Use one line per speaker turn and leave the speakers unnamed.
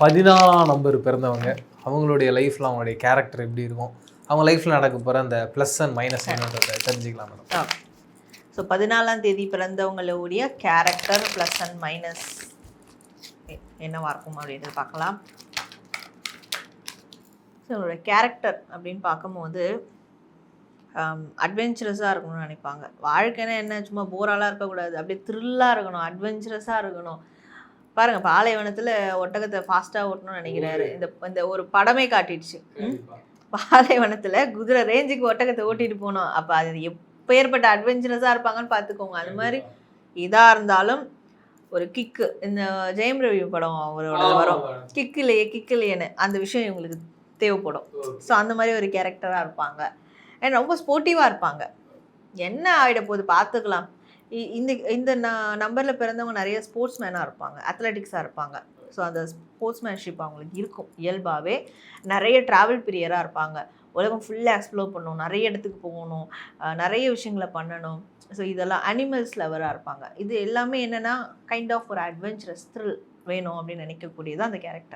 14ஆம் number பிறந்தவங்க அவங்களுடைய லைஃப்பில் அவங்களுடைய கேரக்டர் எப்படி இருக்கும், அவங்க லைஃப்பில் நடக்க போகிற அந்த ப்ளஸ் அண்ட் மைனஸ் என்னன்றதை தெரிஞ்சுக்கலாம் மேடம்.
ஸோ 14ஆம் தேதி பிறந்தவங்களுடைய கேரக்டர் ப்ளஸ் அண்ட் மைனஸ் என்னவா இருக்கும் அப்படின்றது பார்க்கலாம். ஸோ உங்களோட கேரக்டர் அப்படின்னு பார்க்கும்போது அட்வென்ச்சரஸாக இருக்கணும்னு நினைப்பாங்க. வாழ்க்கைன்னா என்ன சும்மா போராலாம் இருக்கக்கூடாது, அப்படியே த்ரில்லாக இருக்கணும், அட்வென்ச்சரஸாக இருக்கணும். பாருங்கள், பாலைவனத்தில் ஒட்டகத்தை ஃபாஸ்ட்டாக ஓட்டணும்னு நினைக்கிறாரு. இந்த ஒரு படமே காட்டிடுச்சு. பாலைவனத்தில் குதிரை ரேஞ்சுக்கு ஒட்டகத்தை ஓட்டிகிட்டு போனோம். அப்போ அது எப்பேற்பட்ட அட்வென்ச்சரஸாக இருப்பாங்கன்னு பார்த்துக்கோங்க. அது மாதிரி இதாக இருந்தாலும் ஒரு கிக்கு, இந்த ஜெயம் ரவி படம் அவரோட வரும், கிக்கிலேயேன்னு அந்த விஷயம் இவங்களுக்கு தேவைப்படும். ஸோ அந்த மாதிரி ஒரு கேரக்டராக இருப்பாங்க. அண்ட் ரொம்ப ஸ்போர்ட்டிவாக இருப்பாங்க. என்ன ஆகிட போது பார்த்துக்கலாம். இந்த நம்பரில் பிறந்தவங்க நிறைய ஸ்போர்ட்ஸ் மேனாக இருப்பாங்க, அத்லெட்டிக்ஸாக இருப்பாங்க. ஸோ அந்த ஸ்போர்ட்ஸ்மேன்ஷிப் அவங்களுக்கு இருக்கும் இயல்பாகவே. நிறைய ட்ராவல் பிரியராக இருப்பாங்க. உலகம் ஃபுல்லாக எக்ஸ்ப்ளோர் பண்ணணும், நிறைய இடத்துக்கு போகணும், நிறைய விஷயங்களை பண்ணணும். ஸோ இதெல்லாம் அனிமல்ஸ் லவராக இருப்பாங்க. இது எல்லாமே என்னென்னா கைண்ட் ஆஃப் ஒரு அட்வென்ச்சரஸ் த்ரில் வேணும் அப்படின்னு நினைக்கக்கூடியது அந்த கேரக்டர்.